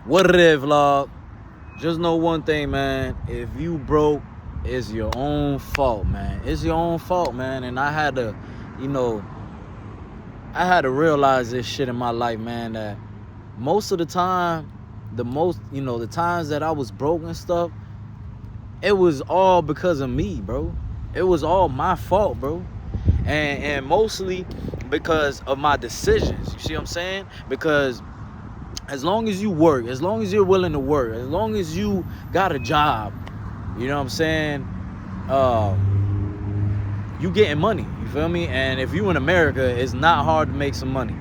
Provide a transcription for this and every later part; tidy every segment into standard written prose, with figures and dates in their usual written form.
What it is, vlog? Just know one thing, man. If you broke, it's your own fault, man. It's your own fault, man. And I had to, you know, I had to realize this shit in my life, man, that most of the time, the times that I was broke and stuff, it was all because of me, bro. It was all my fault, bro. And mostly because of my decisions. You see what I'm saying? Because as long as you work, as long as you're willing to work, as long as you got a job, you know what I'm saying? Uh, you getting money, you feel me? And if you in America, it's not hard to make some money.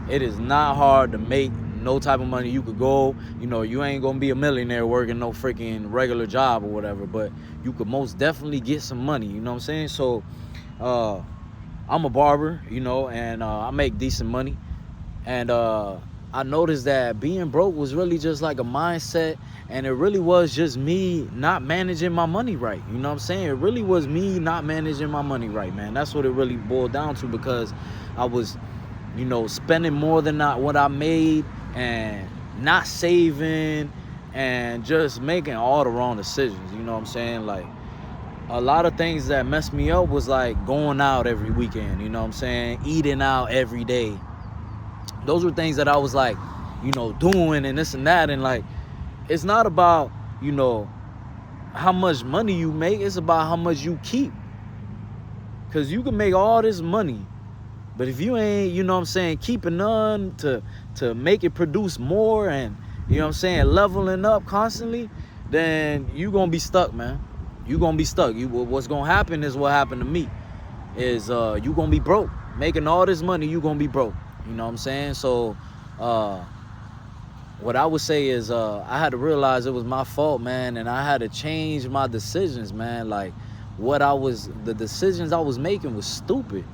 It is not hard to make no type of money. You could go, you ain't gonna be a millionaire working no freaking regular job or whatever, but you could most definitely get some money, you know what I'm saying? So, I'm a barber, and I make decent money. And I noticed that being broke was really just like a mindset, and it really was just me not managing my money right. You know what I'm saying? It really was me not managing my money right, man. That's what it really boiled down to, because I was, spending more than what I made, and not saving, and just making all the wrong decisions. You know what I'm saying? Like, a lot of things that messed me up was like going out every weekend, you know what I'm saying? Eating out every day. Those were things that I was like, doing and this and that. And like, it's not about, how much money you make. It's about how much you keep. Because you can make all this money, but if you ain't, keeping none to make it produce more, and, leveling up constantly, then you going to be stuck, man. You going to be stuck. What's going to happen is what happened to me. Is you going to be broke. Making all this money, you going to be broke. You know what I'm saying? So, what I would say is I had to realize it was my fault, man, and I had to change my decisions, man. Like, the decisions I was making was stupid.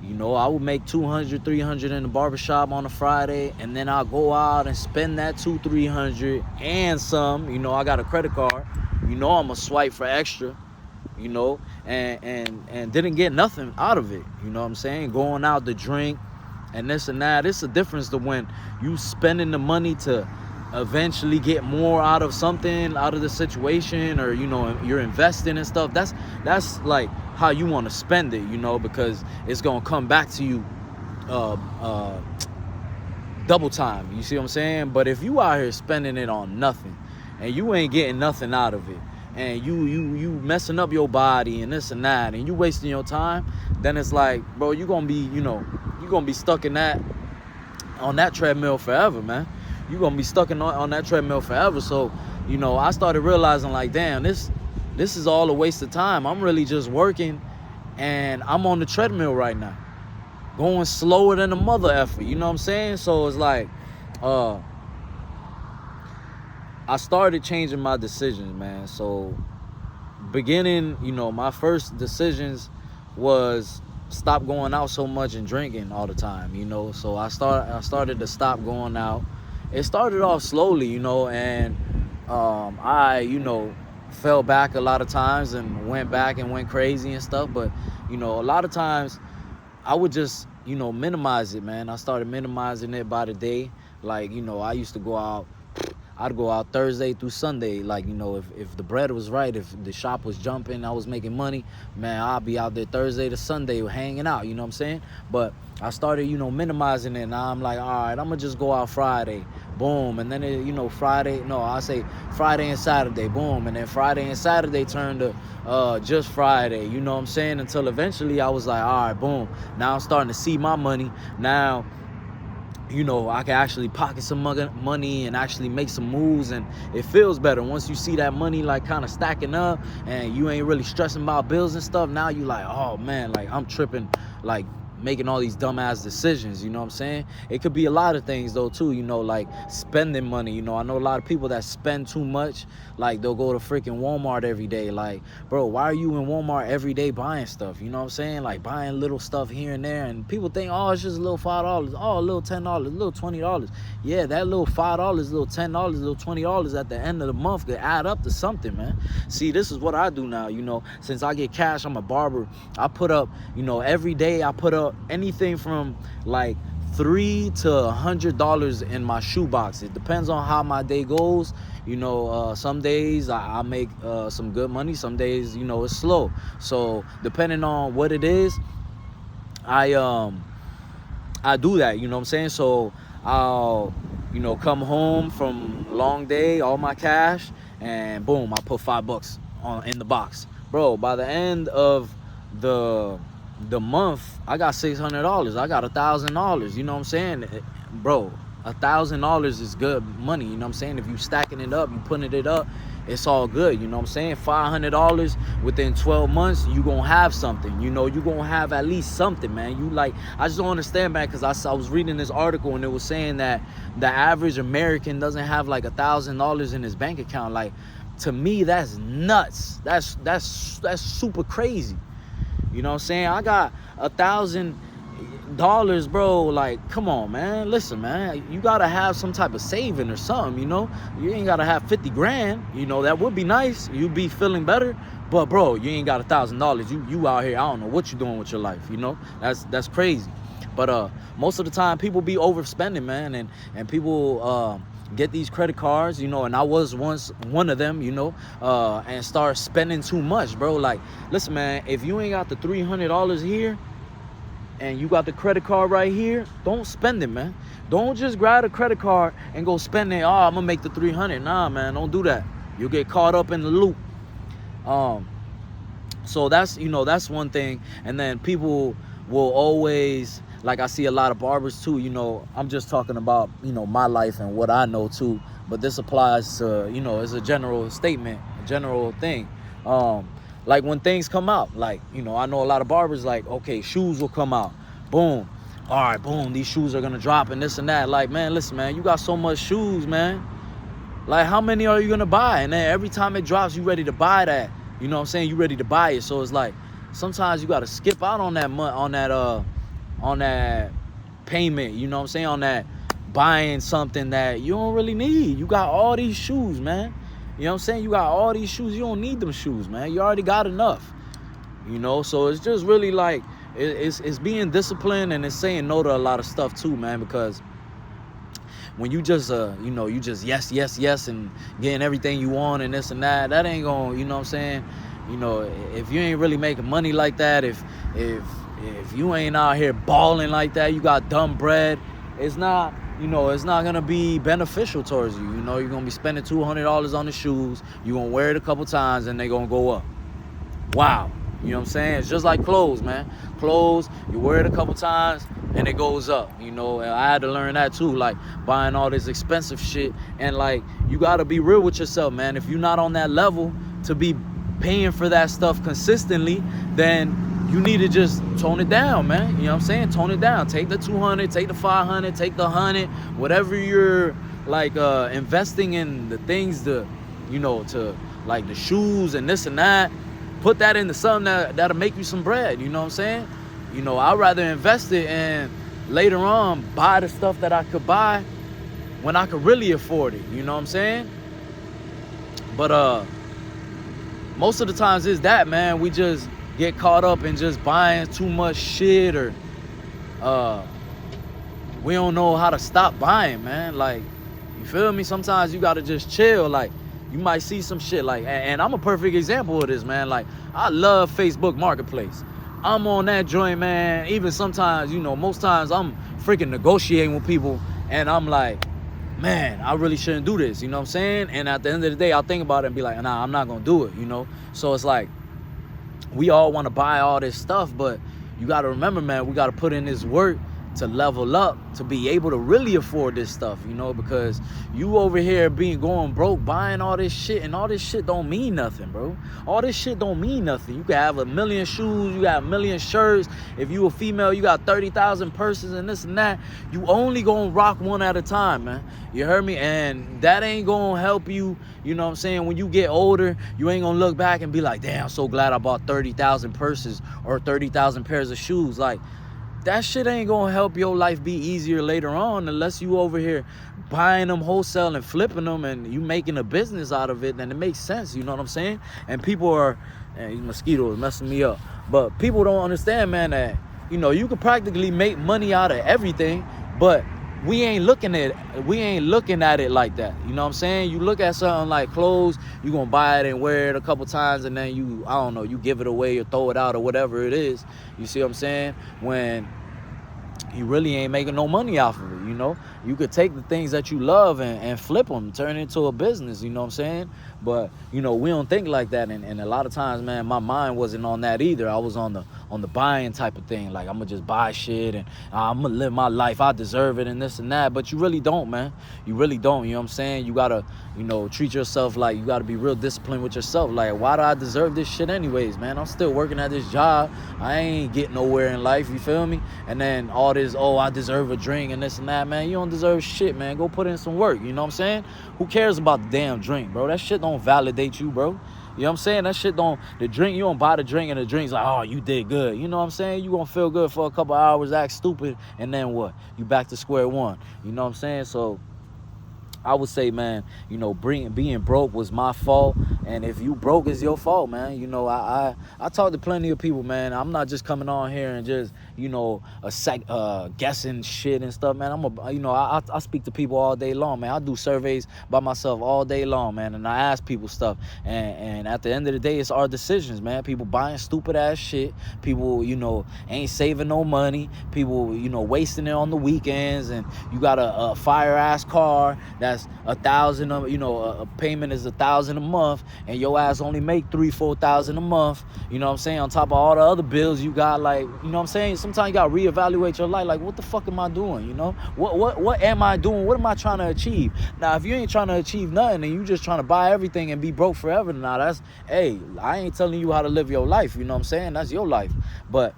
I would make 200, 300 in the barbershop on a Friday, and then I'll go out and spend that 200, 300 and some. I got a credit card. I'm going to swipe for extra, and didn't get nothing out of it. You know what I'm saying? Going out to drink and this and that. It's a difference to when you spending the money to eventually get more out of something, out of the situation, or, you're investing and stuff. That's like how you want to spend it, because it's going to come back to you double time. You see what I'm saying? But if you out here spending it on nothing, and you ain't getting nothing out of it, and you messing up your body and this and that, and you wasting your time, then it's like, bro, you're gonna be stuck on that treadmill forever, man. You're gonna be stuck on that treadmill forever. So, I started realizing, like, damn, this is all a waste of time. I'm really just working, and I'm on the treadmill right now, going slower than a mother effer. You know what I'm saying? So it's like, I started changing my decisions, man. So beginning, my first decisions was stop going out so much and drinking all the time, So I started to stop going out. It started off slowly, and I fell back a lot of times and went back and went crazy and stuff. But, a lot of times I would just, minimize it, man. I started minimizing it by the day. Like, I used to go out. I'd go out Thursday through Sunday. Like, if the bread was right, if the shop was jumping, I was making money, man, I'll be out there Thursday to Sunday hanging out, you know what I'm saying? But I started, minimizing it. Now I'm like, all right, I'm going to just go out Friday, boom. And then, I say Friday and Saturday, boom. And then Friday and Saturday turned to just Friday, you know what I'm saying? Until eventually I was like, all right, boom. Now I'm starting to see my money. Now, I can actually pocket some money and actually make some moves, and it feels better once you see that money like kind of stacking up, and you ain't really stressing about bills and stuff. Now you like, oh man, like I'm tripping, like making all these dumbass decisions, you know what I'm saying? It could be a lot of things though too, like spending money. I know a lot of people that spend too much. Like, they'll go to freaking Walmart every day. Like, bro, why are you in Walmart every day buying stuff? You know what I'm saying? Like, buying little stuff here and there, and people think, oh, it's just a little $5, oh, a little $10, a little $20. Yeah, that little $5, little $10, little $20 at the end of the month could add up to something, man. See, this is what I do now. Since I get cash, I'm a barber. I put up, every day I put up anything from like $3 to $100 in my shoebox. It depends on how my day goes. You know, some days I make some good money. Some days, you know, it's slow. So depending on what it is, I do that. You know what I'm saying? So I'll, you know, come home from a long day, all my cash, and boom, I put $5 in the box, bro. By the end of the month, I got $600. I got $1,000. You know what I'm saying, bro? $1,000 is good money. You know what I'm saying? If you stacking it up, you putting it up, it's all good. You know what I'm saying? $500 within 12 months, you gonna have something. You know, you gonna have at least something, man. You like, I just don't understand, man, because I was reading this article and it was saying that the average American doesn't have like $1,000 in his bank account. Like, to me, that's nuts. That's super crazy. You know what I'm saying? I got $1,000, bro. Like, come on, man. Listen, man, you gotta have some type of saving or something. You know, you ain't gotta have 50 grand. You know, that would be nice. You'd be feeling better. But bro, you ain't got $1,000. You out here, I don't know what you doing with your life. You know, that's crazy. But most of the time, people be overspending, man, and people get these credit cards, you know, and I was once one of them, you know, and start spending too much, bro. Like, listen, man, if you ain't got the $300 here and you got the credit card right here, don't spend it, man. Don't just grab a credit card and go spend it. Oh, I'm gonna make the 300. Nah, man, don't do that. You'll get caught up in the loop. So that's, you know, that's one thing. And then people will always, like, I see a lot of barbers too, you know, I'm just talking about, you know, my life and what I know too, but this applies to, you know, it's a general statement, a general thing. Like when things come out, like, you know, I know a lot of barbers, like, okay, shoes will come out, boom, all right, boom, these shoes are gonna drop and this and that. Like, man, listen, man, you got so much shoes, man. Like, how many are you gonna buy? And then every time it drops, you ready to buy that. You know what I'm saying? You ready to buy it. So it's like, sometimes you gotta skip out on that on that payment, you know what I'm saying, on that buying something that you don't really need. You got all these shoes, man. You know what I'm saying? You got all these shoes. You don't need them shoes, man. You already got enough. You know, so it's just really like, it's being disciplined, and it's saying no to a lot of stuff too, man, because when you just you know, you just yes and getting everything you want and this and that ain't gonna, you know what I'm saying, you know, if you ain't really making money like that, if you ain't out here balling like that, you got dumb bread, it's not, you know, it's not gonna be beneficial towards you. You know, you're gonna be spending $200 on the shoes, you're gonna wear it a couple times and they gonna go up. Wow. You know what I'm saying? It's just like clothes, man. Clothes, you wear it a couple times and it goes up, you know. And I had to learn that too, like buying all this expensive shit. And like, you gotta be real with yourself, man. If you're not on that level to be paying for that stuff consistently, then you need to just tone it down, man. You know what I'm saying? Tone it down. Take the 200, take the 500, take the 100, whatever you're like investing in the things, to, you know, to like the shoes and this and that. Put that into something that'll make you some bread, you know what I'm saying? You know, I'd rather invest it and later on buy the stuff that I could buy when I could really afford it, you know what I'm saying? But most of the times is that, man, we just get caught up in just buying too much shit, or we don't know how to stop buying, man. Like, you feel me? Sometimes you gotta just chill. Like, you might see some shit like, and I'm a perfect example of this, man. Like, I love Facebook Marketplace. I'm on that joint, man. Even sometimes, you know, most times I'm freaking negotiating with people and I'm like, man, I really shouldn't do this, you know what I'm saying? And at the end of the day, I'll think about it and be like, nah, I'm not gonna do it, you know? So it's like, we all wanna buy all this stuff, but you gotta remember, man, we gotta put in this work to level up, to be able to really afford this stuff, you know, because you over here going broke, buying all this shit, and all this shit don't mean nothing, bro. All this shit don't mean nothing. You can have 1,000,000 shoes, you got 1,000,000 shirts. If you a female, you got 30,000 purses and this and that. You only gonna rock one at a time, man. You heard me? And that ain't gonna help you, you know what I'm saying? When you get older, you ain't gonna look back and be like, damn, I'm so glad I bought 30,000 purses or 30,000 pairs of shoes. Like, that shit ain't gonna help your life be easier later on unless you over here buying them wholesale and flipping them and you making a business out of it. Then it makes sense, you know what I'm saying? And people are, and these mosquitoes messing me up, but people don't understand, man, that, you know, you can practically make money out of everything, But we ain't looking at it like that. You know what I'm saying? You look at something like clothes, you gonna buy it and wear it a couple times, and then you, I don't know, you give it away or throw it out or whatever it is. You see what I'm saying? When you really ain't making no money off of it, you know? You could take the things that you love and flip them, turn it into a business, you know what I'm saying? But, you know, we don't think like that. And a lot of times, man, my mind wasn't on that either. I was on the buying type of thing. Like, I'm going to just buy shit and I'm going to live my life. I deserve it and this and that. But you really don't, man. You really don't, you know what I'm saying? You got to, you know, treat yourself like you got to be real disciplined with yourself. Like, why do I deserve this shit anyways, man? I'm still working at this job. I ain't getting nowhere in life, you feel me? And then all this, oh, I deserve a drink and this and that, man. You don't deserve shit, man. Go put in some work, you know what I'm saying? Who cares about the damn drink, bro? That shit don't validate you, bro. You know what I'm saying? That shit don't, the drink, you don't buy the drink and the drink's like, oh, you did good. You know what I'm saying? You gonna feel good for a couple hours, act stupid, and then what? You back to square one. You know what I'm saying? So I would say, man, you know, being broke was my fault, and if you broke, it's your fault, man. You know, I talk to plenty of people, man. I'm not just coming on here and just, you know, guessing shit and stuff, man. I speak to people all day long, man. I do surveys by myself all day long, man, and I ask people stuff, and at the end of the day, it's our decisions, man. People buying stupid ass shit. People, you know, ain't saving no money. People, you know, wasting it on the weekends, and you got a fire ass car that's $1,000, you know, a payment is $1,000 a month, and your ass only make $3,000-4,000 a month. You know what I'm saying? On top of all the other bills you got, like, you know what I'm saying? Sometimes you got to reevaluate your life. Like, what the fuck am I doing? You know, what am I doing? What am I trying to achieve? Now, if you ain't trying to achieve nothing and you just trying to buy everything and be broke forever, now that's, hey, I ain't telling you how to live your life. You know what I'm saying? That's your life. But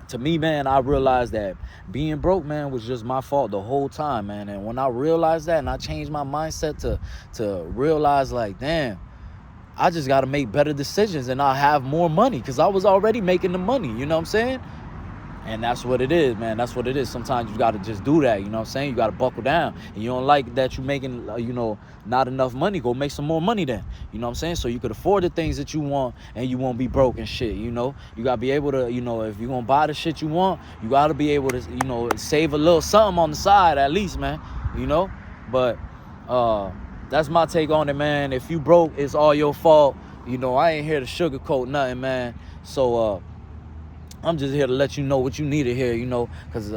to me, man, I realized that being broke, man, was just my fault the whole time, man. And when I realized that and I changed my mindset to realize, like, damn, I just got to make better decisions and I'll have more money, because I was already making the money, you know what I'm saying? And that's what it is, man. That's what it is. Sometimes you got to just do that, you know what I'm saying? You got to buckle down. And you don't like that you making, you know, not enough money. Go make some more money then, you know what I'm saying? So you could afford the things that you want and you won't be broke and shit, you know? You got to be able to, you know, if you're going to buy the shit you want, you got to be able to, you know, save a little something on the side at least, man, you know? But that's my take on it, man. If you broke, it's all your fault. You know, I ain't here to sugarcoat nothing, man. So, I'm just here to let you know what you need to hear, you know, because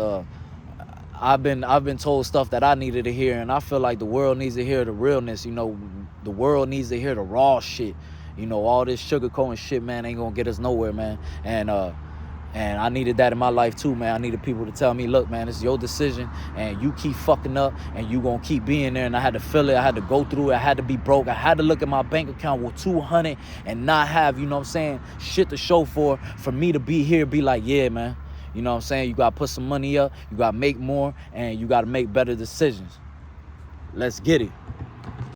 I've been told stuff that I needed to hear, and I feel like the world needs to hear the realness, you know. The world needs to hear the raw shit. You know, all this sugarcoating shit, man, ain't gonna get us nowhere, man. And I needed that in my life too, man. I needed people to tell me, look, man, it's your decision, and you keep fucking up, and you gonna keep being there. And I had to feel it. I had to go through it. I had to be broke. I had to look at my bank account with $200 and not have, you know what I'm saying, shit to show for me to be here, be like, yeah, man. You know what I'm saying? You gotta put some money up. You gotta make more, and you gotta make better decisions. Let's get it.